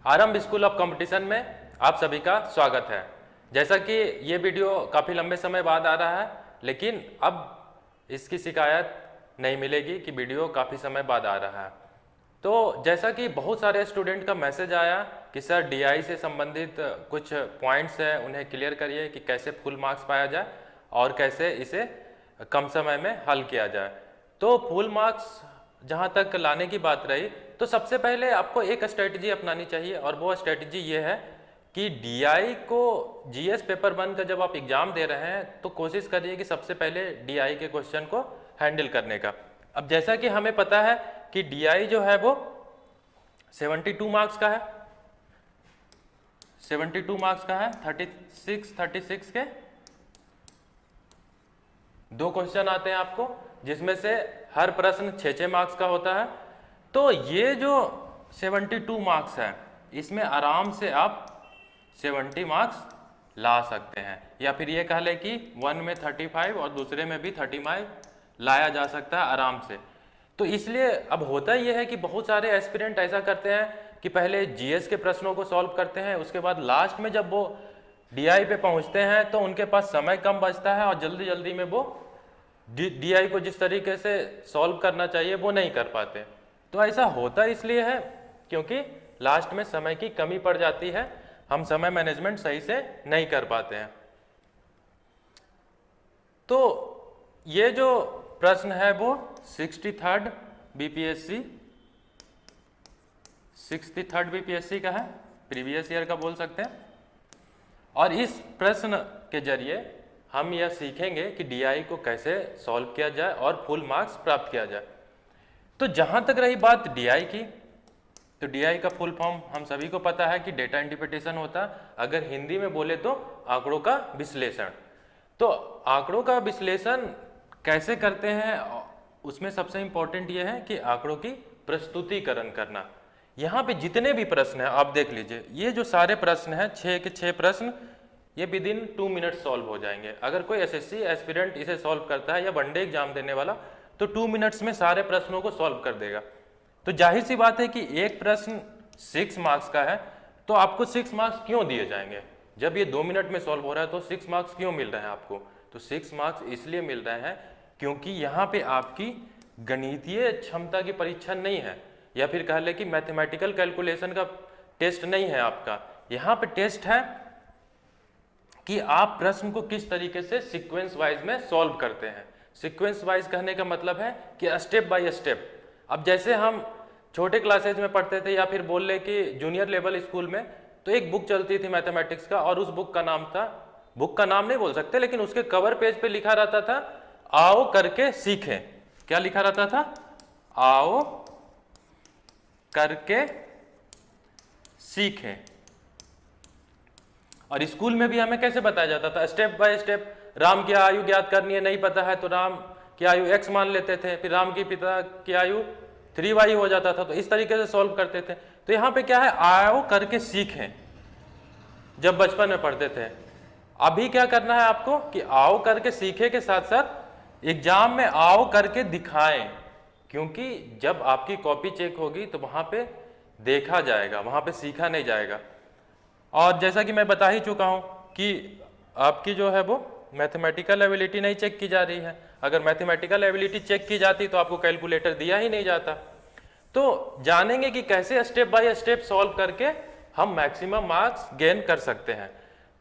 आरंभ school of competition में आप सभी का स्वागत है। जैसा कि ये वीडियो काफ़ी लंबे समय बाद आ रहा है, लेकिन अब इसकी शिकायत नहीं मिलेगी कि वीडियो काफ़ी समय बाद आ रहा है। तो जैसा कि बहुत सारे स्टूडेंट का मैसेज आया कि सर डीआई से संबंधित कुछ पॉइंट्स हैं, उन्हें क्लियर करिए कि कैसे फुल मार्क्स पाया जाए और कैसे इसे कम समय में हल किया जाए। तो फुल मार्क्स जहाँ तक लाने की बात रही, तो सबसे पहले आपको एक स्ट्रेटजी अपनानी चाहिए और वो स्ट्रेटजी ये है कि डीआई को जीएस पेपर 1 का जब आप एग्जाम दे रहे हैं तो कोशिश करिए कि सबसे पहले डीआई के क्वेश्चन को हैंडल करने का। अब जैसा कि हमें पता है कि डीआई जो है वो 72 मार्क्स का है, 72 मार्क्स का है। 36 के दो क्वेश्चन आते हैं आपको, जिसमें से हर प्रश्न 6-6 मार्क्स का होता है। तो ये जो 72 मार्क्स है, इसमें आराम से आप 70 मार्क्स ला सकते हैं, या फिर ये कह लें कि 1 में 35 और दूसरे में भी 30 मार्क्स लाया जा सकता है आराम से। तो इसलिए अब होता यह है कि बहुत सारे एस्पिरेंट ऐसा करते हैं कि पहले जीएस के प्रश्नों को सॉल्व करते हैं, उसके बाद लास्ट में जब वो डीआई पे पहुंचते हैं तो उनके पास समय कम बचता है और जल्दी जल्दी में वो डीआई को जिस तरीके से सॉल्व करना चाहिए वो नहीं कर पाते। तो ऐसा होता इसलिए है क्योंकि लास्ट में समय की कमी पड़ जाती है, हम समय मैनेजमेंट सही से नहीं कर पाते हैं। तो ये जो प्रश्न है वो 63rd बीपीएससी 63rd बीपीएससी का है, प्रीवियस ईयर का बोल सकते हैं। और इस प्रश्न के जरिए हम यह सीखेंगे कि डीआई को कैसे सॉल्व किया जाए और फुल मार्क्स प्राप्त किया जाए। तो जहां तक रही बात डीआई की, तो डीआई का फुल फॉर्म हम सभी को पता है कि डेटा इंटरप्रिटेशन होता है, अगर हिंदी में बोले तो आंकड़ों का विश्लेषण। तो आंकड़ों का विश्लेषण कैसे करते हैं, उसमें सबसे इंपॉर्टेंट यह है कि आंकड़ों की प्रस्तुतिकरण करना। यहाँ पे जितने भी प्रश्न हैं आप देख लीजिए, ये जो सारे प्रश्न हैं 6 के 6 प्रश्न, ये विद इन 2 मिनट सॉल्व हो जाएंगे। अगर कोई एसएससी एस्पिरेंट इसे सॉल्व करता है या वनडे एग्जाम देने वाला, तो 2 मिनट्स में सारे प्रश्नों को सॉल्व कर देगा। तो जाहिर सी बात है कि एक प्रश्न 6 मार्क्स का है, तो आपको 6 मार्क्स क्यों दिए जाएंगे? जब ये 2 मिनट में सॉल्व हो रहा है तो 6 मार्क्स क्यों मिल रहे हैं आपको? तो 6 मार्क्स इसलिए मिल रहे हैं क्योंकि यहाँ पे आपकी गणितीय क्षमता की परीक्षा नहीं है, या फिर कह ले कि मैथमेटिकल कैलकुलेशन का टेस्ट नहीं है आपका। यहाँ पे टेस्ट है कि आप प्रश्न को किस तरीके से सीक्वेंस वाइज में सॉल्व करते हैं। सीक्वेंस वाइज कहने का मतलब है कि स्टेप बाय स्टेप। अब जैसे हम छोटे क्लासेज में पढ़ते थे, या फिर बोल ले कि जूनियर लेवल स्कूल में, तो एक बुक चलती थी मैथमेटिक्स का, और उस बुक का नाम था, बुक का नाम नहीं बोल सकते लेकिन उसके कवर पेज पे लिखा रहता था आओ करके सीखें। क्या लिखा रहता था? आओ करके सीखें। और स्कूल में भी हमें कैसे बताया जाता था? Step by step. राम की आयु ज्ञात करनी है, नहीं पता है तो राम की आयु x मान लेते थे, फिर राम की पिता की आयु 3y हो जाता था, तो इस तरीके से सॉल्व करते थे। तो यहाँ पे क्या है? आओ करके सीखें, जब बचपन में पढ़ते थे। अभी क्या करना है आपको कि आओ करके सीखे के साथ साथ एग्जाम में आओ करके दिखाएं, क्योंकि जब आपकी कॉपी चेक होगी तो वहां पे देखा जाएगा, वहां पे सीखा नहीं जाएगा। और जैसा कि मैं बता ही चुका हूं कि आपकी जो है वो मैथमेटिकल एबिलिटी नहीं चेक की जा रही है। अगर मैथमेटिकल एबिलिटी चेक की जाती तो आपको कैलकुलेटर दिया ही नहीं जाता। तो जानेंगे कि कैसे स्टेप बाय स्टेप सॉल्व करके हम मैक्सिमम मार्क्स गेन कर सकते हैं।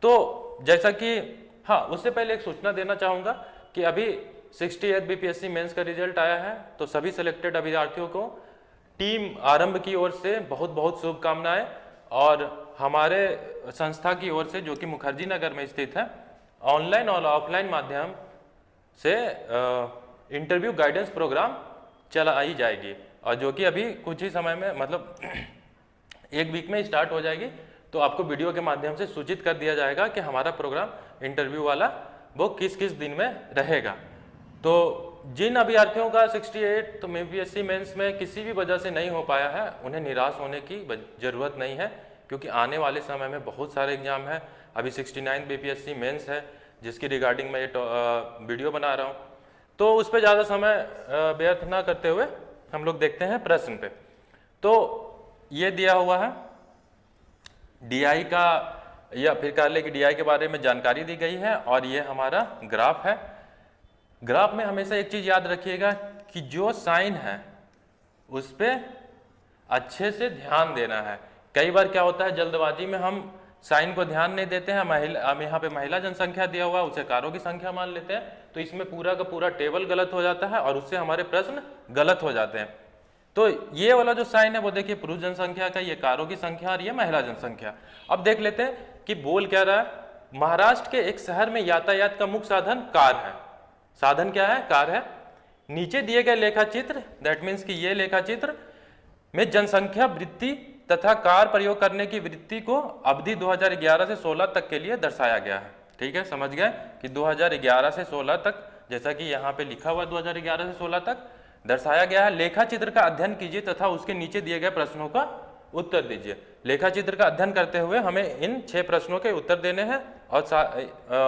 तो जैसा कि हाँ, उससे पहले एक सूचना देना चाहूँगा कि अभी 68 बीपीएससी मेंस का रिजल्ट आया है, तो सभी सिलेक्टेड अभ्यर्थियों को टीम आरंभ की ओर से बहुत बहुत शुभकामनाएं, और हमारे संस्था की ओर से जो कि मुखर्जी नगर में स्थित है, ऑनलाइन और ऑफलाइन माध्यम से इंटरव्यू गाइडेंस प्रोग्राम चलाई जाएगी, और जो कि अभी कुछ ही समय में, मतलब एक वीक में स्टार्ट हो जाएगी। तो आपको वीडियो के माध्यम से सूचित कर दिया जाएगा कि हमारा प्रोग्राम इंटरव्यू वाला वो किस किस दिन में रहेगा। तो जिन अभ्यर्थियों का 68 तो बीपीएससी मेंस में किसी भी वजह से नहीं हो पाया है, उन्हें निराश होने की ज़रूरत नहीं है, क्योंकि आने वाले समय में बहुत सारे एग्जाम हैं। अभी 69 बीपीएससी मेंस है, जिसकी रिगार्डिंग मैं ये वीडियो बना रहा हूँ। तो उस पर ज़्यादा समय व्यर्थ ना करते हुए हम लोग देखते हैं प्रश्न पे। तो ये दिया हुआ है DI का, या फिर कह ले कि DI के बारे में जानकारी दी गई है, और ये हमारा ग्राफ है। ग्राफ में हमेशा एक चीज याद रखिएगा कि जो साइन है उस पर अच्छे से ध्यान देना है। कई बार क्या होता है, जल्दबाजी में हम साइन को ध्यान नहीं देते हैं, यहाँ पे महिला जनसंख्या दिया हुआ है, उसे कारों की संख्या मान लेते हैं, तो इसमें पूरा का पूरा टेबल गलत हो जाता है और उससे हमारे प्रश्न गलत हो जाते हैं। तो ये वाला जो साइन है वो देखिए पुरुष जनसंख्या का, ये कारों की संख्या और ये महिला जनसंख्या। अब देख लेते हैं कि बोल क्या रहा है। महाराष्ट्र के एक शहर में यातायात का मुख्य साधन कार है। साधन क्या है? कार है। नीचे दिए गए लेखा चित्र, दैट मीन्स कि ये लेखा चित्र में जनसंख्या वृद्धि तथा कार प्रयोग करने की वृत्ति को अवधि 2011 से 16 तक के लिए दर्शाया गया है। ठीक है, समझ गए कि 2011 से 16 तक, जैसा कि यहाँ पे लिखा हुआ 2011 से 16 तक दर्शाया गया है। लेखा चित्र का अध्ययन कीजिए तथा उसके नीचे दिए गए प्रश्नों का उत्तर दीजिए। लेखा चित्र का अध्ययन करते हुए हमें इन 6 प्रश्नों के उत्तर देने हैं और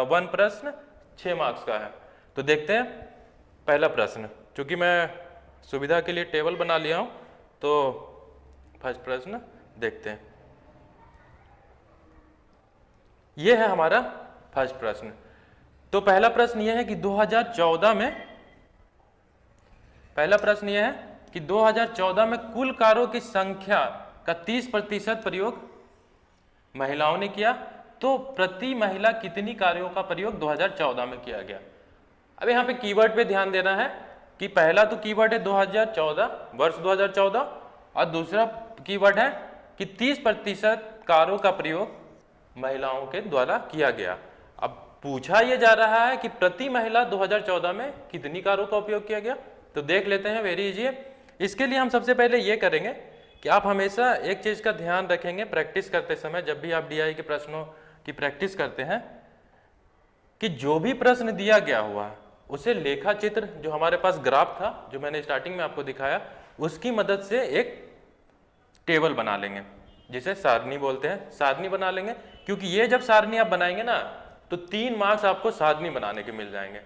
1 प्रश्न 6 मार्क्स का है। तो देखते हैं पहला प्रश्न। चूंकि मैं सुविधा के लिए टेबल बना लिया हूं, तो फर्स्ट प्रश्न देखते हैं। यह है हमारा फर्स्ट प्रश्न। तो पहला प्रश्न यह है कि 2014 में, पहला प्रश्न यह है कि 2014 में कुल कारों की संख्या का 30% प्रयोग महिलाओं ने किया, तो प्रति महिला कितनी कारों का प्रयोग 2014 में किया गया। अब यहाँ पे कीवर्ड पे ध्यान देना है कि पहला तो कीवर्ड है 2014, वर्ष 2014, और दूसरा कीवर्ड है कि 30% कारों का प्रयोग महिलाओं के द्वारा किया गया। अब पूछा यह जा रहा है कि प्रति महिला 2014 में कितनी कारों का उपयोग किया गया। तो देख लेते हैं, वेरी इजी है। इसके लिए हम सबसे पहले ये करेंगे कि आप हमेशा एक चीज का ध्यान रखेंगे प्रैक्टिस करते समय, जब भी आप DI के प्रश्नों की प्रैक्टिस करते हैं, कि जो भी प्रश्न दिया गया हुआ है उसे लेखा चित्र, जो हमारे पास ग्राफ था जो मैंने स्टार्टिंग में आपको दिखाया, उसकी मदद से एक टेबल बना लेंगे, जिसे सारणी बोलते हैं। सारणी बना लेंगे, क्योंकि ये जब सारणी आप बनाएंगे ना तो 3 मार्क्स आपको सारणी बनाने के मिल जाएंगे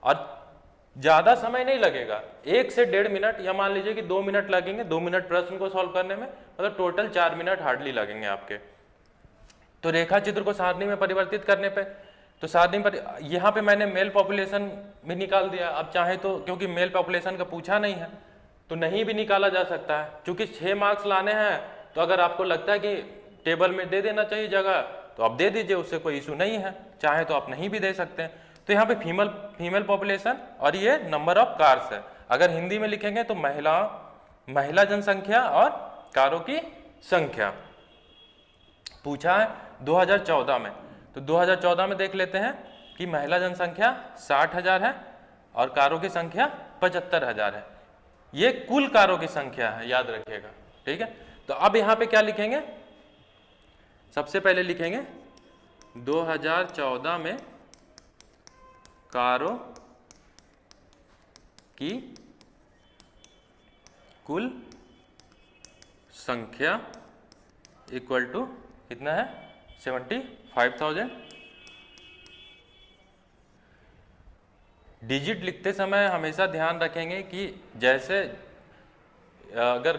और ज्यादा समय नहीं लगेगा, 1 से 1.5 मिनट, या मान लीजिए कि 2 मिनट लगेंगे 2 मिनट प्रश्न को सॉल्व करने में, मतलब टोटल 4 मिनट हार्डली लगेंगे आपके। तो रेखा चित्र को सारणी में परिवर्तित करने पे, तो सारणी पर यहाँ पे मैंने मेल पॉपुलेशन भी निकाल दिया। अब चाहे तो, क्योंकि मेल पॉपुलेशन का पूछा नहीं है तो नहीं भी निकाला जा सकता है। चूंकि 6 मार्क्स लाने हैं, तो अगर आपको लगता है कि टेबल में दे देना चाहिए जगह, तो आप दे दीजिए, उससे कोई इशू नहीं है। चाहे तो आप नहीं भी दे सकते हैं। तो यहाँ पे फीमेल पॉपुलेशन और ये नंबर ऑफ कार्स है। अगर हिंदी में लिखेंगे तो महिला जनसंख्या और कारों की संख्या पूछा है 2014 में। तो 2014 में देख लेते हैं कि महिला जनसंख्या 60,000 है और कारों की संख्या 75,000 है। ये कुल कारों की संख्या है, याद रखिएगा। ठीक है, तो अब यहां पे क्या लिखेंगे? सबसे पहले लिखेंगे 2014 में कारों की कुल संख्या इक्वल टू कितना है? 75,000। डिजिट लिखते समय हमेशा ध्यान रखेंगे कि जैसे अगर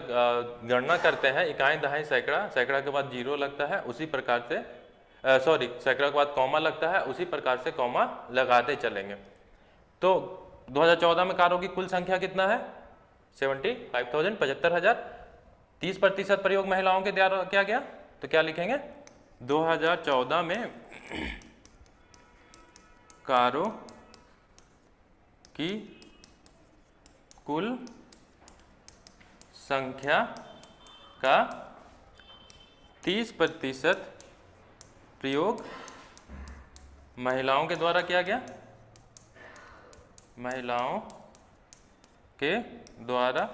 गणना करते हैं इकाई दहाई सैकड़ा, सैकड़ा के बाद 0 लगता है, उसी प्रकार से सैकड़ा के बाद कॉमा लगता है, उसी प्रकार से कॉमा लगाते चलेंगे। तो 2014 में कारों की कुल संख्या कितना है? 75,000, 75,000। 30% प्रयोग महिलाओं के द्वारा किया गया, तो क्या लिखेंगे? 2014 में कारों की कुल संख्या का 30% प्रयोग महिलाओं के द्वारा किया गया, महिलाओं के द्वारा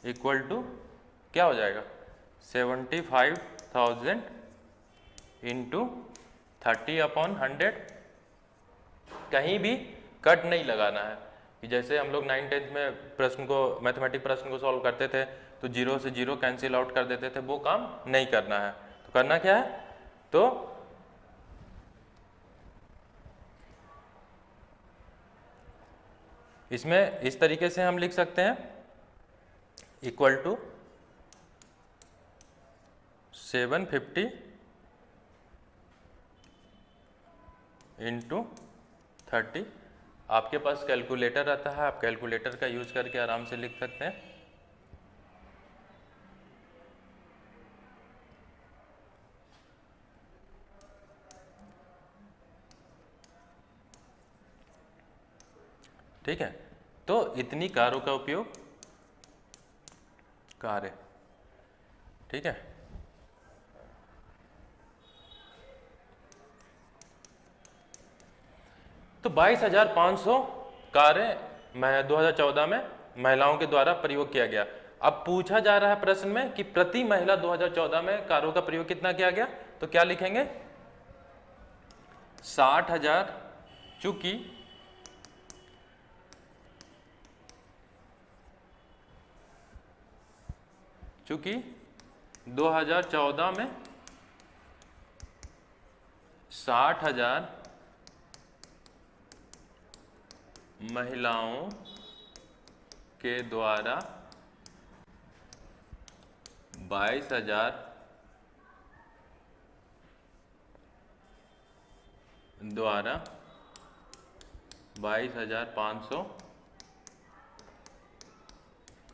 इक्वल टू क्या हो जाएगा? 75,000 इंटू 30/100। कहीं भी कट नहीं लगाना है कि जैसे हम लोग 9th-10th में प्रश्न को, मैथमेटिक प्रश्न को सॉल्व करते थे तो 0 से 0 कैंसिल आउट कर देते थे, वो काम नहीं करना है। तो करना क्या है? तो इसमें इस तरीके से हम लिख सकते हैं, इक्वल टू 750 इंटू 30। आपके पास कैलकुलेटर आता है, आप कैलकुलेटर का यूज करके आराम से लिख सकते हैं। ठीक है, तो इतनी कारों का उपयोग कार है। ठीक है, तो 22,500 कारें 2014 में महिलाओं के द्वारा प्रयोग किया गया। अब पूछा जा रहा है प्रश्न में कि प्रति महिला 2014 में कारों का प्रयोग कितना किया गया, तो क्या लिखेंगे 60,000। चूंकि 2014 में 60,000 महिलाओं के द्वारा 22,500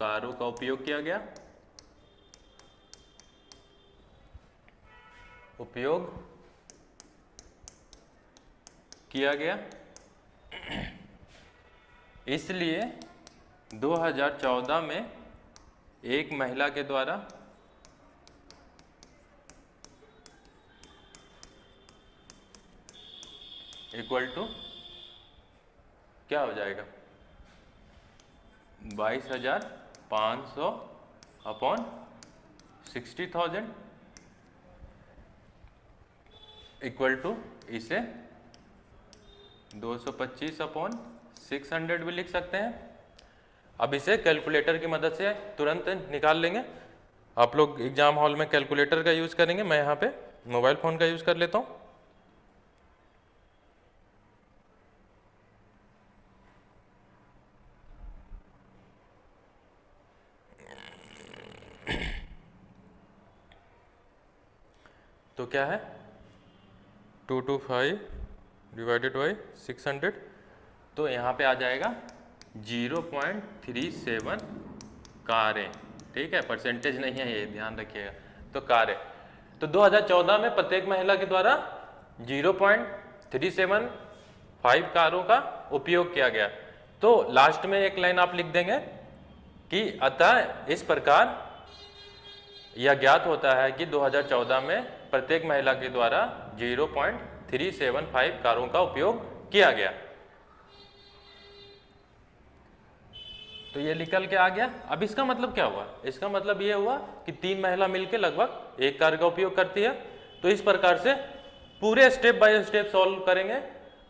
कारों का उपयोग किया गया। इसलिए 2014 में एक महिला के द्वारा इक्वल टू क्या हो जाएगा 22,500 अपॉन 60,000 इक्वल टू इसे 225 अपॉन 600 भी लिख सकते हैं। अब इसे कैलकुलेटर की मदद से तुरंत निकाल लेंगे। आप लोग एग्जाम हॉल में कैलकुलेटर का यूज करेंगे, मैं यहाँ पे मोबाइल फोन का यूज कर लेता हूँ। तो क्या है 225 डिवाइडेड बाई 600, तो यहाँ पे आ जाएगा 0.37 कारें। ठीक है, परसेंटेज नहीं है ये, ध्यान रखिएगा। तो कारें, तो 2014 में प्रत्येक महिला के द्वारा 0.375 कारों का उपयोग किया गया। तो लास्ट में एक लाइन आप लिख देंगे कि अतः इस प्रकार यह ज्ञात होता है कि 2014 में प्रत्येक महिला के द्वारा 0.375 कारों का उपयोग किया गया। तो ये निकल के आ गया। अब इसका मतलब क्या हुआ, इसका मतलब ये हुआ कि 3 महिला मिलकर लगभग एक कार का उपयोग करती है। तो इस प्रकार से पूरे स्टेप बाय स्टेप सॉल्व करेंगे,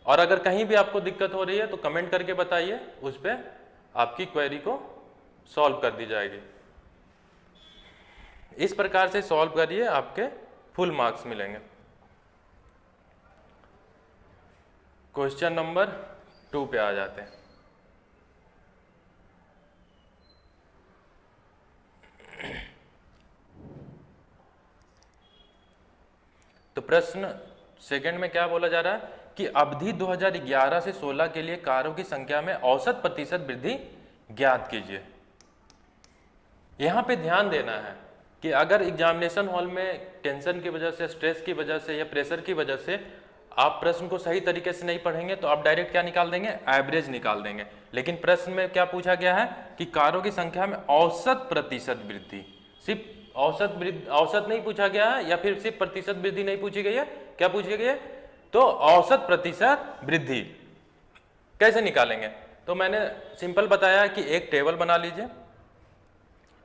और अगर कहीं भी आपको दिक्कत हो रही है तो कमेंट करके बताइए, उस पर आपकी क्वेरी को सॉल्व कर दी जाएगी। इस प्रकार से सॉल्व करिए, आपके फुल मार्क्स मिलेंगे। क्वेश्चन नंबर 2 पे आ जाते हैं। तो प्रश्न सेकंड में क्या बोला जा रहा है कि अवधि 2011 से 16 के लिए कारों की संख्या में औसत प्रतिशत वृद्धि ज्ञात कीजिए। यहां पे ध्यान देना है कि अगर एग्जामिनेशन हॉल में टेंशन की वजह से, स्ट्रेस की वजह से या प्रेशर की वजह से आप प्रश्न को सही तरीके से नहीं पढ़ेंगे तो आप डायरेक्ट क्या निकाल देंगे, एवरेज निकाल देंगे। लेकिन प्रश्न में क्या पूछा गया है कि कारों की संख्या में औसत प्रतिशत वृद्धि, सिर्फ औसत नहीं पूछा गया है, या फिर सिर्फ प्रतिशत वृद्धि नहीं पूछी गई है, क्या पूछी गई है, तो औसत प्रतिशत वृद्धि कैसे निकालेंगे। तो मैंने सिंपल बताया कि एक टेबल बना लीजिए।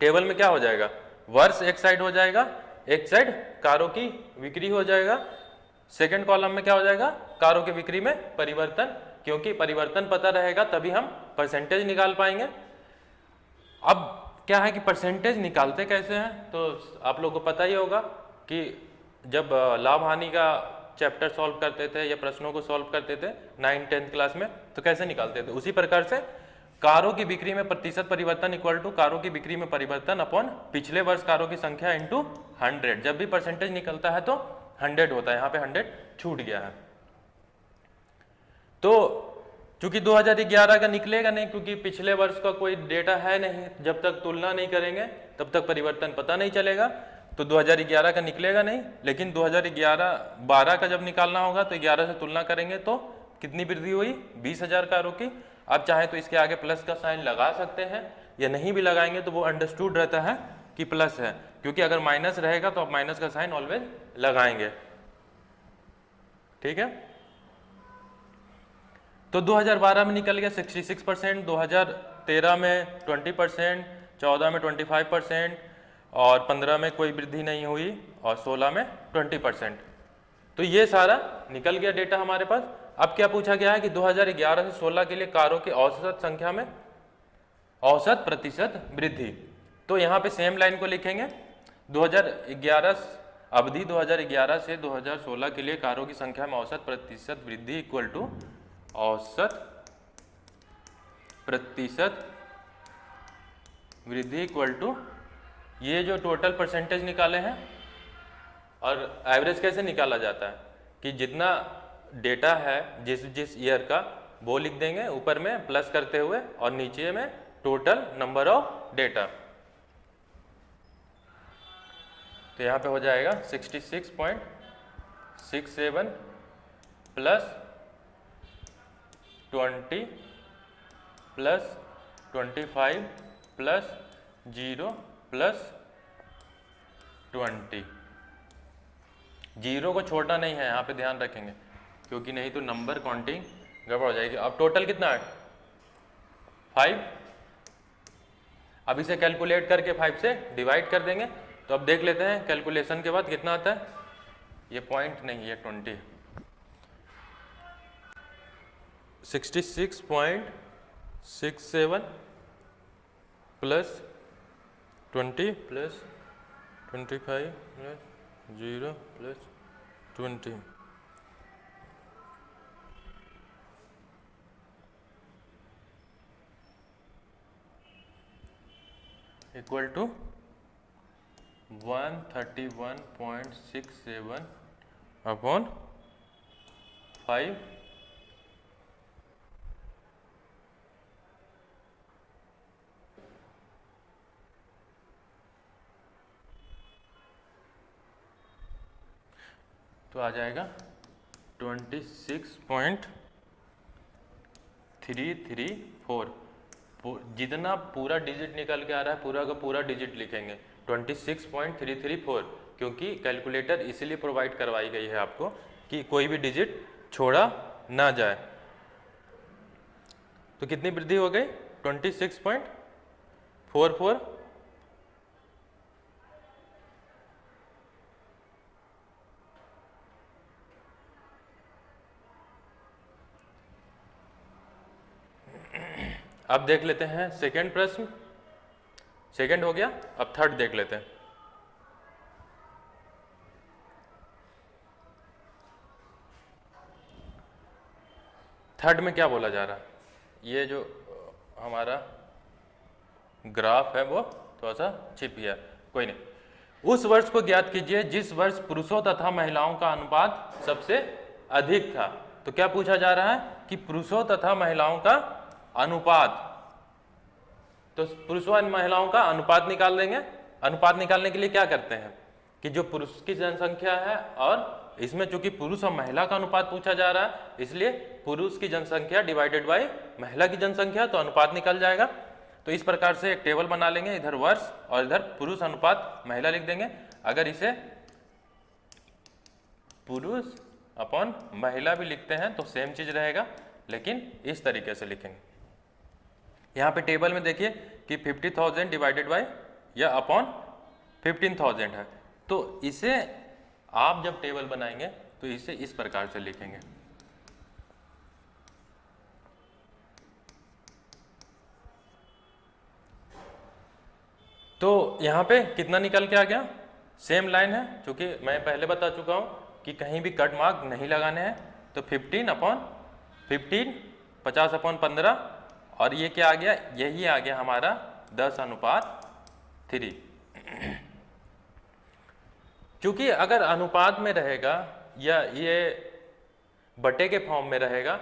टेबल में क्या हो जाएगा, वर्ष एक साइड हो जाएगा, एक साइड कारों की बिक्री हो जाएगा, सेकंड कॉलम में क्या हो जाएगा, कारों की बिक्री में परिवर्तन, क्योंकि परिवर्तन पता रहेगा तभी हम परसेंटेज निकाल पाएंगे। अब क्या है कि परसेंटेज निकालते कैसे हैं, तो आप लोगों को पता ही होगा कि जब लाभ हानि का चैप्टर सॉल्व करते थे या प्रश्नों को सॉल्व करते थे 9th 10th क्लास में, तो कैसे निकालते थे, उसी प्रकार से कारों की बिक्री में प्रतिशत परिवर्तन इक्वल टू कारों की बिक्री में परिवर्तन अपॉन पिछले वर्ष कारों की संख्या इंटू 100। जब भी परसेंटेज निकलता है तो 100 होता है, यहाँ पे 100 छूट गया है। तो चूंकि 2011 का निकलेगा नहीं, क्योंकि पिछले वर्ष का कोई डेटा है नहीं, जब तक तुलना नहीं करेंगे तब तक परिवर्तन पता नहीं चलेगा, तो 2011 का निकलेगा नहीं। लेकिन 2011-12 का जब निकालना होगा तो 11 से तुलना करेंगे तो कितनी वृद्धि हुई, 20,000 कारों की। आप चाहे तो इसके आगे प्लस का साइन लगा सकते हैं, या नहीं भी लगाएंगे तो वो अंडरस्टूड रहता है कि प्लस है, क्योंकि अगर माइनस रहेगा तो आप माइनस का साइन ऑलवेज लगाएंगे। ठीक है, तो 2012 में निकल गया 66%, 2013 में 20%, 14 में 25% और 15 में कोई वृद्धि नहीं हुई और 16 में 20%। तो ये सारा निकल गया डेटा हमारे पास। अब क्या पूछा गया है कि 2011 से 16 के लिए कारों की औसत संख्या में औसत प्रतिशत वृद्धि। तो यहाँ पे सेम लाइन को लिखेंगे, 2011 अवधि 2011 से 2016 के लिए कारों की संख्या में औसत प्रतिशत वृद्धि इक्वल टू औसत प्रतिशत वृद्धि इक्वल टू ये जो टोटल परसेंटेज निकाले हैं। और एवरेज कैसे निकाला जाता है कि जितना डेटा है जिस ईयर का वो लिख देंगे ऊपर में प्लस करते हुए और नीचे में टोटल नंबर ऑफ डेटा। तो यहाँ पे हो जाएगा 66.67 plus 20 plus 25 plus 0 plus 20। Zero को छोड़ना नहीं है, यहाँ पे ध्यान रखेंगे, क्योंकि नहीं तो नंबर काउंटिंग गड़बड़ हो जाएगी। अब टोटल कितना है 5। अब इसे कैलकुलेट करके 5 से डिवाइड कर देंगे। तो अब देख लेते हैं कैलकुलेशन के बाद कितना आता है। ये पॉइंट नहीं, ये 20 66.67 plus 20 plus 25 plus 0 plus 20 equal to 131.67 upon 5 तो आ जाएगा 26.334। जितना पूरा डिजिट निकल के आ रहा है पूरा का पूरा डिजिट लिखेंगे 26.334, क्योंकि कैलकुलेटर इसीलिए प्रोवाइड करवाई गई है आपको कि कोई भी डिजिट छोड़ा ना जाए। तो कितनी वृद्धि हो गई 26.44। अब देख लेते हैं सेकंड प्रश्न। सेकंड हो गया, अब थर्ड देख लेते हैं। थर्ड में क्या बोला जा रहा है, ये जो हमारा ग्राफ है वो थोड़ा सा छिप गया, कोई नहीं। उस वर्ष को ज्ञात कीजिए जिस वर्ष पुरुषों तथा महिलाओं का अनुपात सबसे अधिक था। तो क्या पूछा जा रहा है कि पुरुषों तथा महिलाओं का अनुपात। तो पुरुषों और महिलाओं का अनुपात निकाल देंगे। अनुपात निकालने के लिए क्या करते हैं कि जो पुरुष की जनसंख्या है, और इसमें चूंकि पुरुष और महिला का अनुपात पूछा जा रहा है इसलिए पुरुष की जनसंख्या डिवाइडेड बाय महिला की जनसंख्या, तो अनुपात निकल जाएगा। तो इस प्रकार से एक टेबल बना लेंगे, इधर वर्ष और इधर पुरुष अनुपात महिला लिख देंगे। अगर इसे पुरुष अपॉन महिला भी लिखते हैं तो सेम चीज रहेगा, लेकिन इस तरीके से लिखेंगे। यहाँ पे टेबल में देखिए कि 50,000 डिवाइडेड बाय या अपॉन 15,000 है, तो इसे आप जब टेबल बनाएंगे तो इसे इस प्रकार से लिखेंगे। तो यहाँ पे कितना निकल के आ गया, सेम लाइन है, क्योंकि मैं पहले बता चुका हूँ कि कहीं भी कट मार्क नहीं लगाने हैं। तो 15 अपॉन 15, 50 अपॉन 15 और ये क्या आ गया, यही आ गया हमारा 10:3। क्योंकि अगर अनुपात में रहेगा या ये बटे के फॉर्म में रहेगा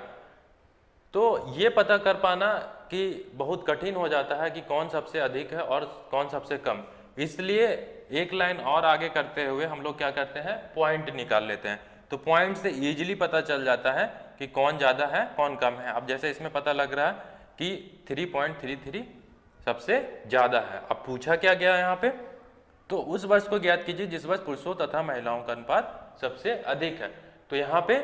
तो ये पता कर पाना कि बहुत कठिन हो जाता है कि कौन सबसे अधिक है और कौन सबसे कम। इसलिए एक लाइन और आगे करते हुए हम लोग क्या करते हैं, पॉइंट निकाल लेते हैं। तो पॉइंट से इजीली पता चल जाता है कि कौन ज़्यादा है कौन कम है। अब जैसे इसमें पता लग रहा है कि 3.33 सबसे ज़्यादा है। अब पूछा क्या गया यहाँ पे, तो उस वर्ष को ज्ञात कीजिए जिस वर्ष पुरुषों तथा महिलाओं का अनुपात सबसे अधिक है। तो यहाँ पे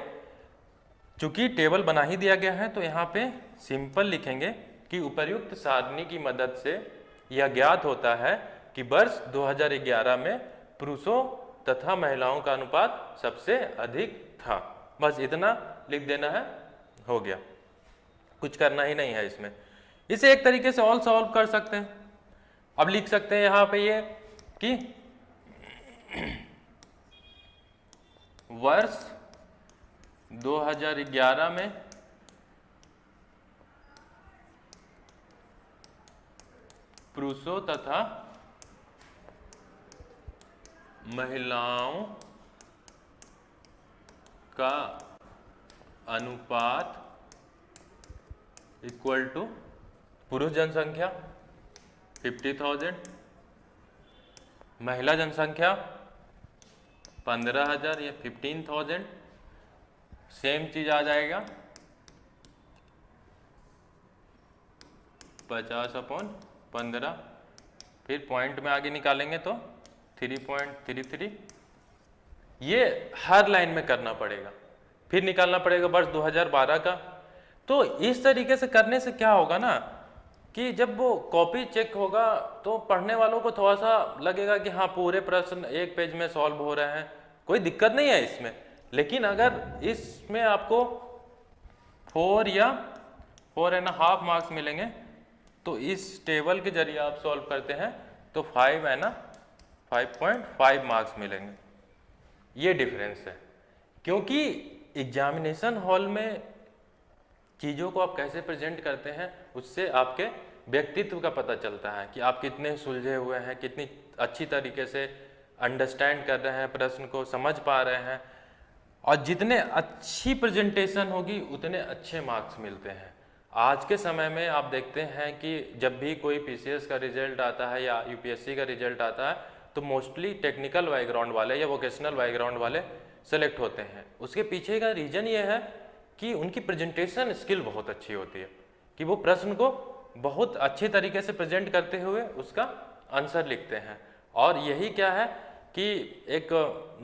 चूंकि टेबल बना ही दिया गया है तो यहाँ पे सिंपल लिखेंगे कि उपर्युक्त सारणी की मदद से यह ज्ञात होता है कि वर्ष 2011 में पुरुषों तथा महिलाओं का अनुपात सबसे अधिक था। बस इतना लिख देना है, हो गया, कुछ करना ही नहीं है इसमें। इसे एक तरीके से और सॉल्व कर सकते हैं। अब लिख सकते हैं यहाँ पे ये कि वर्ष 2011 में पुरुषों तथा महिलाओं का अनुपात इक्वल टू पुरुष जनसंख्या 50,000, महिला जनसंख्या 15,000 या 15,000, सेम चीज आ जाएगा 50/15। फिर पॉइंट में आगे निकालेंगे तो 3.33। ये हर लाइन में करना पड़ेगा। फिर निकालना पड़ेगा वर्ष 2012 का। तो इस तरीके से करने से क्या होगा ना कि जब वो कॉपी चेक होगा तो पढ़ने वालों को थोड़ा सा लगेगा कि हाँ पूरे प्रश्न एक पेज में सॉल्व हो रहे हैं, कोई दिक्कत नहीं है इसमें। लेकिन अगर इसमें आपको 4 या 4.5 मार्क्स मिलेंगे तो इस टेबल के जरिए आप सॉल्व करते हैं तो 5.5 मार्क्स मिलेंगे। ये डिफरेंस है, क्योंकि एग्जामिनेशन हॉल में चीज़ों को आप कैसे प्रेजेंट करते हैं उससे आपके व्यक्तित्व का पता चलता है कि आप कितने सुलझे हुए हैं, कितनी अच्छी तरीके से अंडरस्टैंड कर रहे हैं, प्रश्न को समझ पा रहे हैं। और जितने अच्छी प्रेजेंटेशन होगी उतने अच्छे मार्क्स मिलते हैं। आज के समय में आप देखते हैं कि जब भी कोई पीसीएस का रिजल्ट आता है या यूपीएससी का रिजल्ट आता है तो मोस्टली टेक्निकल बैकग्राउंड वाले या वोकेशनल बैकग्राउंड वाले सेलेक्ट होते हैं। उसके पीछे का रीज़न ये है कि उनकी प्रेजेंटेशन स्किल बहुत अच्छी होती है, कि वो प्रश्न को बहुत अच्छे तरीके से प्रेजेंट करते हुए उसका आंसर लिखते हैं। और यही क्या है कि एक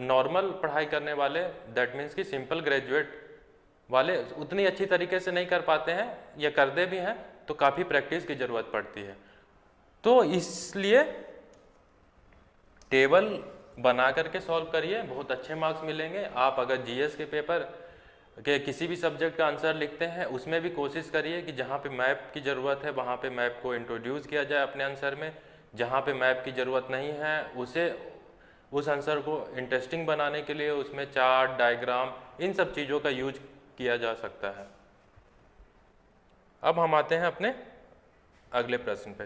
नॉर्मल पढ़ाई करने वाले, दैट मीन्स कि सिंपल ग्रेजुएट वाले उतनी अच्छी तरीके से नहीं कर पाते हैं, या करते भी हैं तो काफ़ी प्रैक्टिस की ज़रूरत पड़ती है। तो इसलिए टेबल बना करके सॉल्व करिए, बहुत अच्छे मार्क्स मिलेंगे। आप अगर जीएस के पेपर के किसी भी सब्जेक्ट का आंसर लिखते हैं उसमें भी कोशिश करिए कि जहाँ पे मैप की ज़रूरत है वहाँ पे मैप को इंट्रोड्यूस किया जाए अपने आंसर में, जहाँ पे मैप की ज़रूरत नहीं है उस आंसर को इंटरेस्टिंग बनाने के लिए उसमें चार्ट, डायग्राम, इन सब चीज़ों का यूज किया जा सकता है। अब हम आते हैं अपने अगले प्रश्न पे।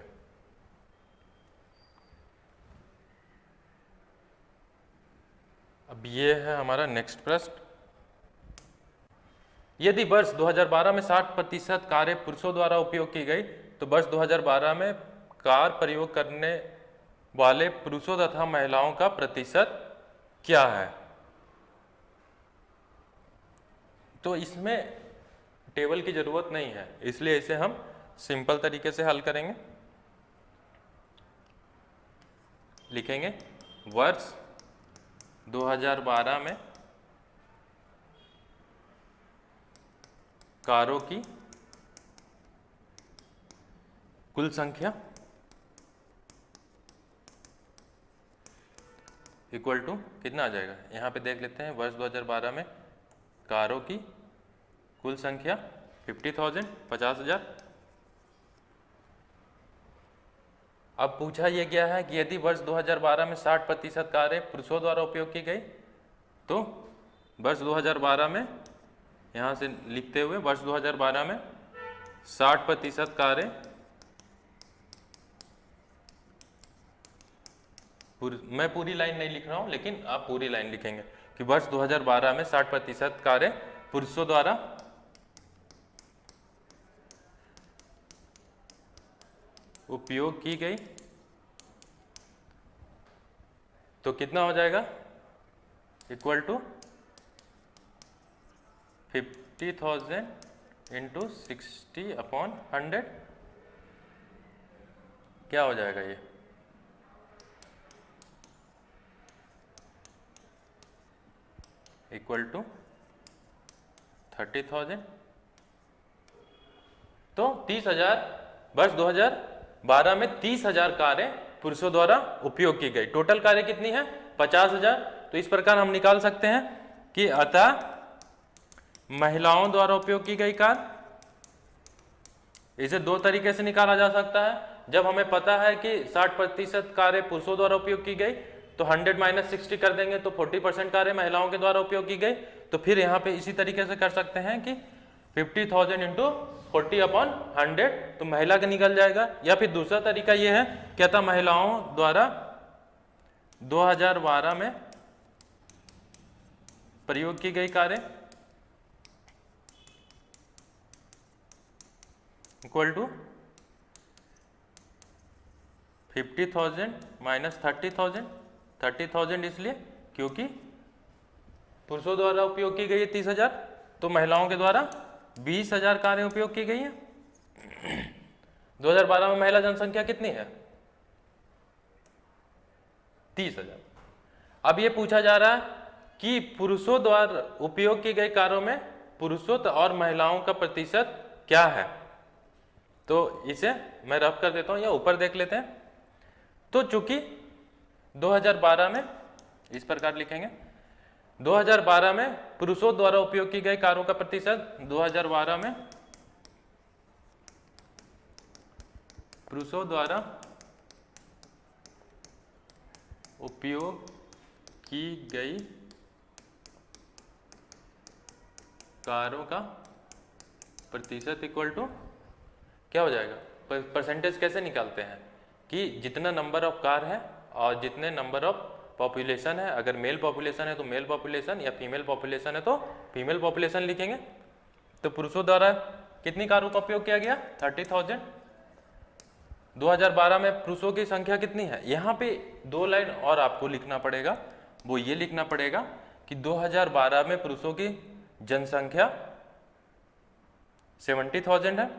अब ये है हमारा नेक्स्ट प्रश्न। यदि वर्ष 2012 में 60% कारें पुरुषों द्वारा उपयोग की गई तो वर्ष 2012 में कार प्रयोग करने वाले पुरुषों तथा महिलाओं का प्रतिशत क्या है। तो इसमें टेबल की जरूरत नहीं है, इसलिए इसे हम सिंपल तरीके से हल करेंगे। लिखेंगे वर्ष 2012 में कारों की कुल संख्या इक्वल टू कितना आ जाएगा, यहाँ पे देख लेते हैं। वर्ष 2012 में कारों की कुल संख्या 50,000, 50,000। अब पूछा यह गया है कि यदि वर्ष 2012 में 60% कारें पुरुषों द्वारा उपयोग की गई तो वर्ष 2012 में, यहाँ से लिखते हुए वर्ष 2012 में 60% कारें मैं पूरी लाइन नहीं लिख रहा हूं, लेकिन आप पूरी लाइन लिखेंगे कि वर्ष 2012 में 60% कारें पुरुषों द्वारा उपयोग की गई, तो कितना हो जाएगा, इक्वल टू 50,000 इंटू 60/100, क्या हो जाएगा ये, इक्वल टू 30,000। तो 30,000 वर्ष 2012 में 30,000 कारें पुरुषों द्वारा उपयोग की गई। टोटल कारें कितनी है, 50,000। तो इस प्रकार हम निकाल सकते हैं कि अतः महिलाओं द्वारा उपयोग की गई कार, इसे दो तरीके से निकाला जा सकता है। जब हमें पता है कि 60% कारें पुरुषों द्वारा उपयोग की गई, तो 100 - 60 कर देंगे, तो 40% कारें महिलाओं के द्वारा उपयोग की गई। तो फिर यहाँ पे इसी तरीके से कर सकते हैं कि 50,000 इंटू 40/100, तो महिला का निकल जाएगा। या फिर दूसरा तरीका ये है, क्या था, महिलाओं द्वारा 2012 में प्रयोग की गई कारें इक्वल टू 50,000 माइनस 30,000। 30,000 इसलिए क्योंकि पुरुषों द्वारा उपयोग की गई है 30,000, तो महिलाओं के द्वारा 20,000 कारें उपयोग की गई हैं। 2012 में महिला जनसंख्या कितनी है, 30,000। अब ये पूछा जा रहा है कि पुरुषों द्वारा उपयोग की गई कारों में पुरुषों और महिलाओं का प्रतिशत क्या है। तो इसे मैं रफ कर देता हूं या ऊपर देख लेते हैं। तो चूंकि 2012 में इस प्रकार लिखेंगे, 2012 में पुरुषों द्वारा उपयोग की गई कारों का प्रतिशत, 2012 में पुरुषों द्वारा उपयोग की गई कारों का प्रतिशत इक्वल टू क्या हो जाएगा, परसेंटेज कैसे निकालते हैं कि जितना नंबर ऑफ कार है और जितने नंबर ऑफ पॉपुलेशन है, अगर मेल पॉपुलेशन है तो मेल पॉपुलेशन या फीमेल पॉपुलेशन है तो फीमेल पॉपुलेशन लिखेंगे। तो पुरुषों द्वारा कितनी कारों का उपयोग किया गया, 30,000। 2012 में पुरुषों की संख्या कितनी है, यहाँ पे दो लाइन और आपको लिखना पड़ेगा। वो ये लिखना पड़ेगा कि 2012 में पुरुषों की जनसंख्या 70,000 है।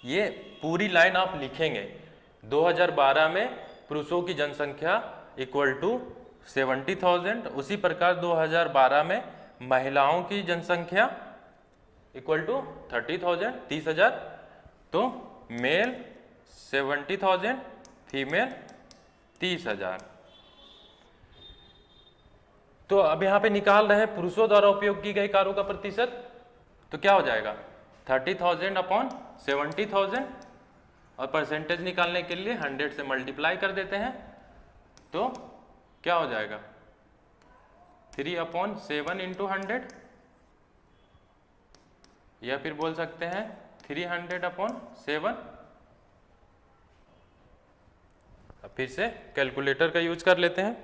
ये पूरी लाइन आप लिखेंगे, 2012 में पुरुषों की जनसंख्या इक्वल टू 70,000। उसी प्रकार 2012 में महिलाओं की जनसंख्या इक्वल टू 30,000, 30,000। तो मेल 70,000, फीमेल 30,000। तो अब यहाँ पे निकाल रहे हैं पुरुषों द्वारा उपयोग की गई कारों का प्रतिशत, तो क्या हो जाएगा 30,000/70,000, और परसेंटेज निकालने के लिए 100 से मल्टीप्लाई कर देते हैं, तो क्या हो जाएगा 3/7 इंटू 100, या फिर बोल सकते हैं 300/7। अब फिर से कैलकुलेटर का यूज कर लेते हैं।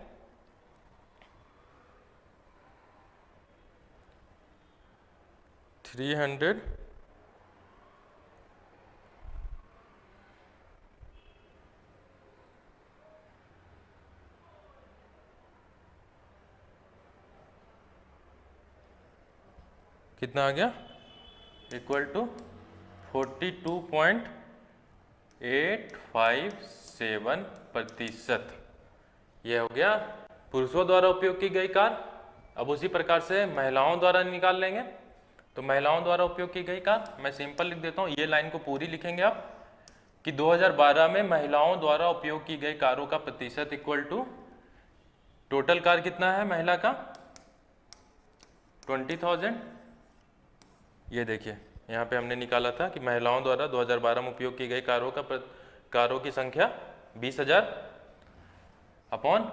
300 कितना आ गया, इक्वल टू 42.857%। यह हो गया पुरुषों द्वारा उपयोग की गई कार। अब उसी प्रकार से महिलाओं द्वारा निकाल लेंगे। तो महिलाओं द्वारा उपयोग की गई कार मैं सिंपल लिख देता हूँ, ये लाइन को पूरी लिखेंगे आप कि 2012 में महिलाओं द्वारा उपयोग की गई कारों का प्रतिशत इक्वल टू टोटल कार कितना है महिला का 20,000। ये देखिए यहाँ पे हमने निकाला था कि महिलाओं द्वारा 2012 में उपयोग की गई कारों की संख्या 20,000 अपॉन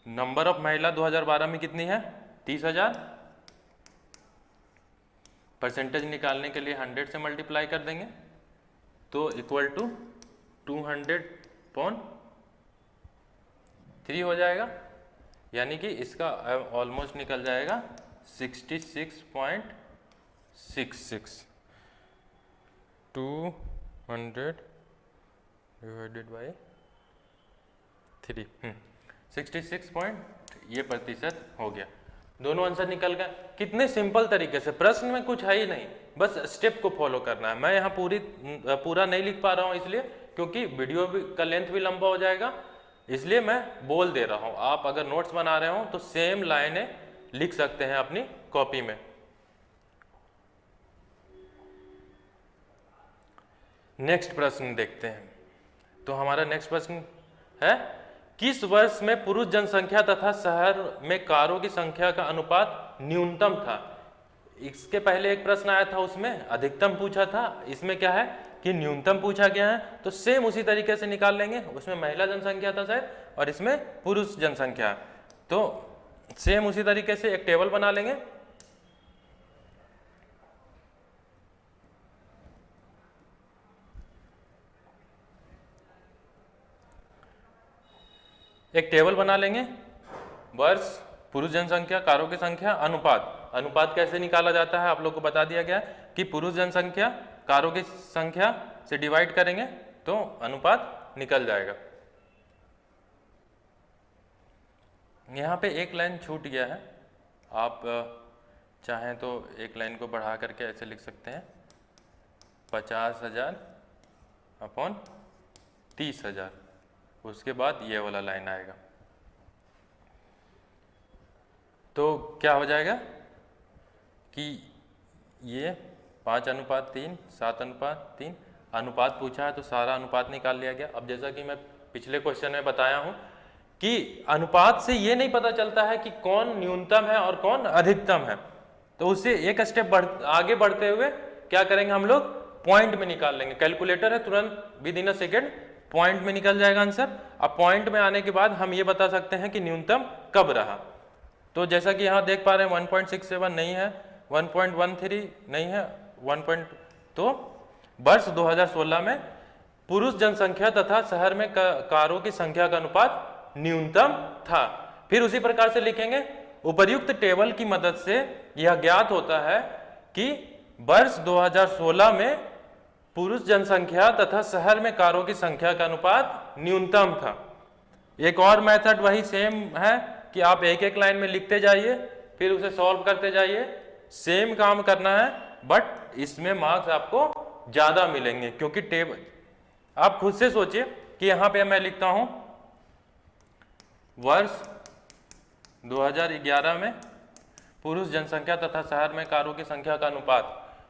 नंबर ऑफ महिला 2012 में कितनी है 30,000। परसेंटेज निकालने के लिए 100 से मल्टीप्लाई कर देंगे तो इक्वल टू 200/3 हो जाएगा, यानी कि इसका ऑलमोस्ट निकल जाएगा 66.66। 200 डिवाइडेड बाई 3, 66% हो गया। दोनों आंसर निकल गए। कितने सिंपल तरीके से, प्रश्न में कुछ है ही नहीं, बस स्टेप को फॉलो करना है। मैं यहाँ पूरा नहीं लिख पा रहा हूँ इसलिए क्योंकि वीडियो का लेंथ भी लंबा हो जाएगा, इसलिए मैं बोल दे रहा हूँ। आप अगर नोट्स बना रहे हो तो सेम लाइनें लिख सकते हैं अपनी कॉपी में। नेक्स्ट प्रश्न देखते हैं। तो हमारा नेक्स्ट प्रश्न है, किस वर्ष में पुरुष जनसंख्या तथा शहर में कारों की संख्या का अनुपात न्यूनतम था? इसके पहले एक प्रश्न आया था, उसमें अधिकतम पूछा था, इसमें क्या है कि न्यूनतम पूछा गया है। तो सेम उसी तरीके से निकाल लेंगे। उसमें महिला जनसंख्या था शायद और इसमें पुरुष जनसंख्या, तो सेम उसी तरीके से एक टेबल बना लेंगे। एक टेबल बना लेंगे, वर्ष, पुरुष जनसंख्या, कारों की संख्या, अनुपात। अनुपात कैसे निकाला जाता है आप लोग को बता दिया गया कि पुरुष जनसंख्या कारों की संख्या से डिवाइड करेंगे तो अनुपात निकल जाएगा। यहाँ पे एक लाइन छूट गया है, आप चाहें तो एक लाइन को बढ़ा करके ऐसे लिख सकते हैं, 50,000/30,000, उसके बाद ये वाला लाइन आएगा। तो क्या हो जाएगा कि ये 5:3, 7:3, अनुपात पूछा है तो सारा अनुपात निकाल लिया गया। अब जैसा कि मैं पिछले क्वेश्चन में बताया हूं कि अनुपात से ये नहीं पता चलता है कि कौन न्यूनतम है और कौन अधिकतम है, तो उससे एक स्टेप आगे बढ़ते हुए क्या करेंगे हम लोग, पॉइंट में निकाल लेंगे। कैलकुलेटर है, तुरंत विदिन अ सेकेंड पॉइंट में निकल जाएगा आंसर। अब पॉइंट में आने के बाद हम ये बता सकते हैं कि न्यूनतम कब रहा। तो जैसा कि यहाँ देख पा रहे हैं 1.67 नहीं है, 1.13 नहीं है, 1. तो वर्ष 2016 में पुरुष जनसंख्या तथा शहर में कारों की संख्या का अनुपात न्यूनतम था। फिर उसी प्रकार से लिखेंगे, उपर्युक्त टेबल की मदद से यह ज्ञात होता है कि वर्ष 2016 में पुरुष जनसंख्या तथा शहर में कारों की संख्या का अनुपात न्यूनतम था। एक और मेथड वही सेम है कि आप एक एक लाइन में लिखते जाइए, फिर उसे सॉल्व करते जाइए, सेम काम करना है, बट इसमें मार्क्स आपको ज्यादा मिलेंगे क्योंकि टेबल, आप खुद से सोचिए कि यहां पे मैं लिखता हूं वर्ष 2011 में पुरुष जनसंख्या तथा शहर में कारों की संख्या का अनुपात,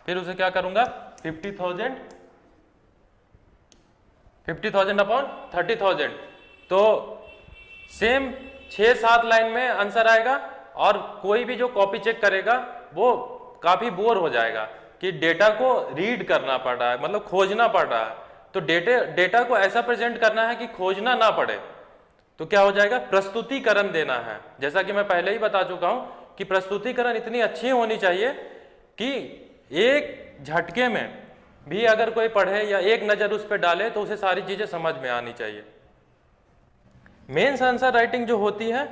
फिर उसे क्या करूंगा 50,000/30,000, तो सेम 6-7 लाइन में आंसर आएगा। और कोई भी जो कॉपी चेक करेगा वो काफी बोर हो जाएगा कि डेटा को रीड करना पड़ रहा है, मतलब खोजना पड़ रहा है। तो डेटा को ऐसा प्रेजेंट करना है कि खोजना ना पड़े। तो क्या हो जाएगा, प्रस्तुतिकरण देना है। जैसा कि मैं पहले ही बता चुका हूं कि प्रस्तुतिकरण इतनी अच्छी होनी चाहिए कि एक झटके में भी अगर कोई पढ़े या एक नजर उस पर डाले तो उसे सारी चीजें समझ में आनी चाहिए। मेंस आंसर राइटिंग जो होती है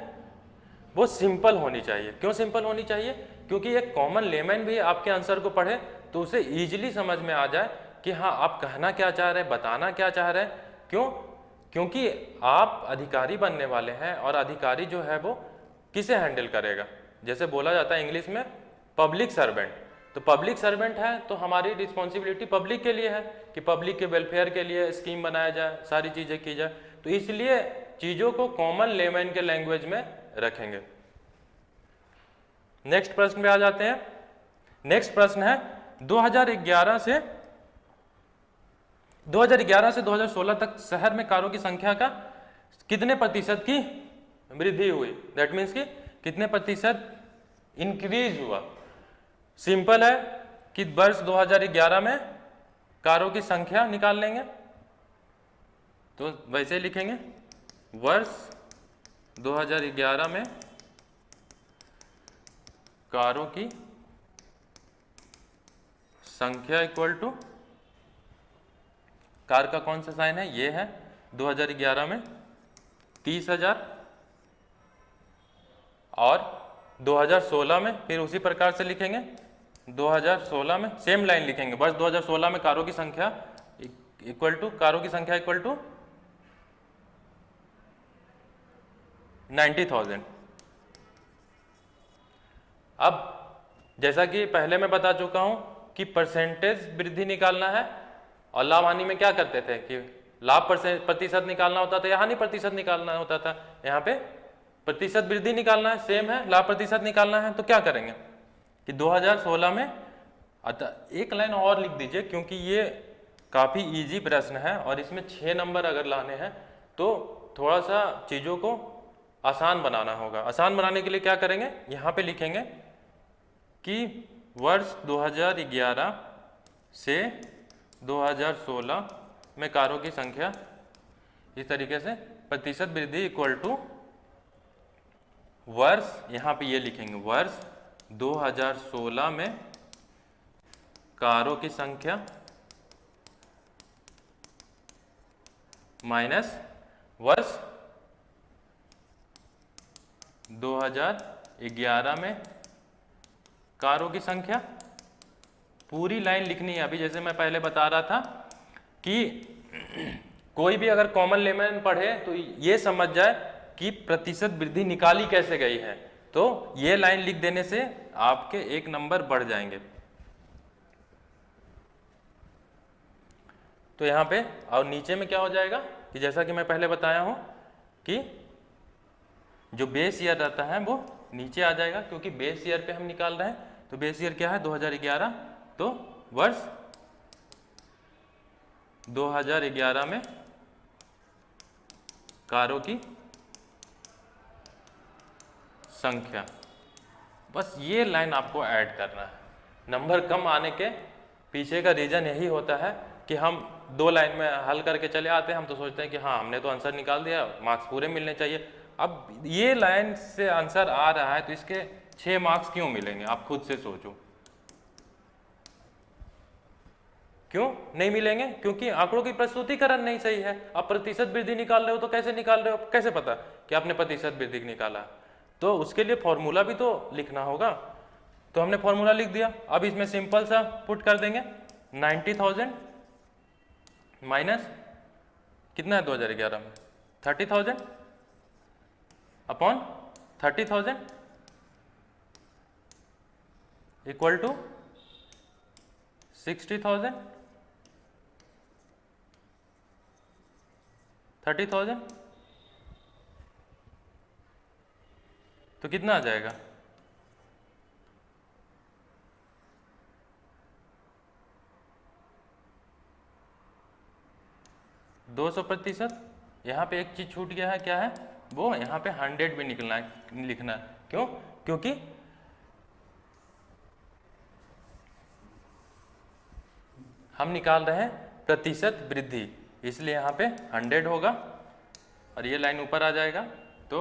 वो सिंपल होनी चाहिए। क्यों सिंपल होनी चाहिए? क्योंकि एक कॉमन लेमैन भी आपके आंसर को पढ़े तो उसे इजीली समझ में आ जाए कि हाँ आप कहना क्या चाह रहे हैं, बताना क्या चाह रहे हैं। क्यों? क्योंकि आप अधिकारी बनने वाले हैं और अधिकारी जो है वो किसे हैंडल करेगा, जैसे बोला जाता है इंग्लिश में पब्लिक सर्वेंट। तो पब्लिक सर्वेंट है तो हमारी रिस्पॉन्सिबिलिटी पब्लिक के लिए है कि पब्लिक के वेलफेयर के लिए स्कीम बनाया जाए, सारी चीजें की जाए। तो इसलिए चीजों को कॉमन लेमैन के लैंग्वेज में रखेंगे। नेक्स्ट प्रश्न पे आ जाते हैं। नेक्स्ट प्रश्न है 2011 से 2016 तक शहर में कारों की संख्या का कितने प्रतिशत की वृद्धि हुई, दैट मीन्स कि कितने प्रतिशत इंक्रीज हुआ। सिंपल है कि वर्ष 2011 में कारों की संख्या निकाल लेंगे, तो वैसे लिखेंगे वर्ष 2011 में कारों की संख्या इक्वल टू, कार का कौन सा साइन है, ये है 2011 में 30,000 और 2016 में फिर उसी प्रकार से लिखेंगे, 2016 में सेम लाइन लिखेंगे, बस 2016 में कारों की संख्या इक्वल टू, कारों की संख्या इक्वल टू 90,000। अब जैसा कि पहले मैं बता चुका हूं कि परसेंटेज वृद्धि निकालना है और लाभ हानि में क्या करते थे कि लाभ प्रतिशत निकालना होता था या हानि प्रतिशत निकालना होता था। यहाँ पे प्रतिशत वृद्धि निकालना है, सेम है, लाभ प्रतिशत निकालना है। तो क्या करेंगे कि 2016 में, अतः एक लाइन और लिख दीजिए क्योंकि ये काफ़ी इजी प्रश्न है और इसमें 6 नंबर अगर लाने हैं तो थोड़ा सा चीज़ों को आसान बनाना होगा। आसान बनाने के लिए क्या करेंगे, यहाँ पे लिखेंगे कि वर्ष 2011 से 2016 में कारों की संख्या इस तरीके से प्रतिशत वृद्धि इक्वल टू वर्ष, यहाँ पे ये लिखेंगे वर्ष 2016 में कारों की संख्या माइनस वर्ष 2011 में कारों की संख्या। पूरी लाइन लिखनी है। अभी जैसे मैं पहले बता रहा था कि कोई भी अगर कॉमन लेमन पढ़े तो ये समझ जाए कि प्रतिशत वृद्धि निकाली कैसे गई है, तो ये लाइन लिख देने से आपके 1 नंबर बढ़ जाएंगे। तो यहाँ पे और नीचे में क्या हो जाएगा कि जैसा कि मैं पहले बताया हूँ कि जो बेस ईयर रहता है वो नीचे आ जाएगा क्योंकि बेस ईयर पे हम निकाल रहे हैं। तो बेस ईयर क्या है 2011, तो वर्ष 2011 में कारों की संख्या। बस ये लाइन आपको ऐड करना है। नंबर कम आने के पीछे का रीजन यही होता है कि हम 2 लाइन में हल करके चले आते हैं। हम तो सोचते हैं कि हाँ हमने तो आंसर निकाल दिया, मार्क्स पूरे मिलने चाहिए। अब ये लाइन से आंसर आ रहा है तो इसके 6 मार्क्स क्यों मिलेंगे, आप खुद से सोचो। क्यों नहीं मिलेंगे? क्योंकि आंकड़ों की प्रस्तुतिकरण नहीं सही है। आप प्रतिशत वृद्धि निकाल रहे हो तो कैसे निकाल रहे हो, कैसे पता कि आपने प्रतिशत वृद्धि निकाला? तो उसके लिए फॉर्मूला भी तो लिखना होगा। तो हमने फॉर्मूला लिख दिया। अब इसमें सिंपल सा पुट कर देंगे 90,000 माइनस कितना है 2011 में 30,000 अपॉन 30,000 इक्वल टू 60,000 30,000। तो कितना आ जाएगा? दो 200%। यहाँ पे एक चीज छूट गया है, क्या है वो? यहाँ पे 100 भी निकलना है, लिखना है। क्यों? क्योंकि हम निकाल रहे हैं प्रतिशत वृद्धि, इसलिए यहाँ पे 100 होगा और ये लाइन ऊपर आ जाएगा। तो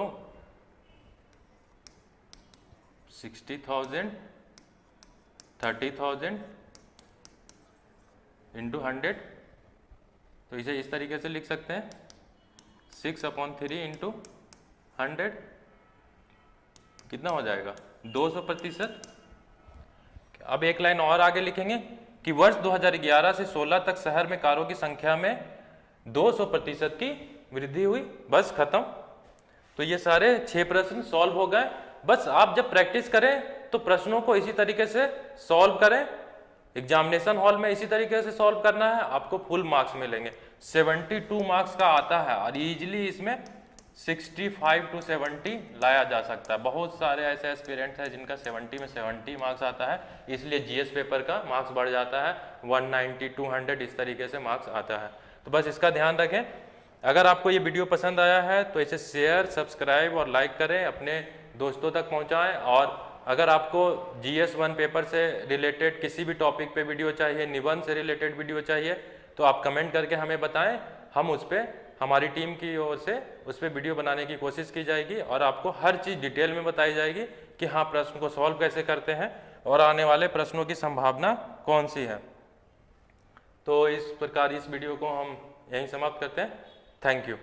60,000 30,000 इंटू 100। तो इसे इस तरीके से लिख सकते हैं 6/3 इंटू 100 कितना हो जाएगा 200%। अब एक लाइन और आगे लिखेंगे कि वर्ष 2011 से 16 तक शहर में कारों की संख्या में 200% की वृद्धि हुई। बस खत्म। तो ये सारे 6 प्रश्न सॉल्व हो गए। बस आप जब प्रैक्टिस करें तो प्रश्नों को इसी तरीके से सॉल्व करें। एग्जामिनेशन हॉल में इसी तरीके से सॉल्व करना है, आपको फुल मार्क्स मिलेंगे। 72 मार्क्स का आता है और इजीली इसमें 65 to 70 लाया जा सकता है। बहुत सारे ऐसे एस्पिरेंट्स हैं जिनका 70 में 70 मार्क्स आता है, इसलिए जीएस पेपर का मार्क्स बढ़ जाता है 190 200 इस तरीके से मार्क्स आता है। तो बस इसका ध्यान रखें। अगर आपको ये वीडियो पसंद आया है तो इसे शेयर, सब्सक्राइब और लाइक करें, अपने दोस्तों तक पहुँचाएँ। और अगर आपको GS 1 पेपर से रिलेटेड किसी भी टॉपिक पे वीडियो चाहिए, निबंध से रिलेटेड वीडियो चाहिए, तो आप कमेंट करके हमें बताएं। हम उस पर, हमारी टीम की ओर से उस पर वीडियो बनाने की कोशिश की जाएगी और आपको हर चीज़ डिटेल में बताई जाएगी कि हाँ प्रश्न को सॉल्व कैसे करते हैं और आने वाले प्रश्नों की संभावना कौन सी है। तो इस प्रकार इस वीडियो को हम यहीं समाप्त करते हैं। Thank you.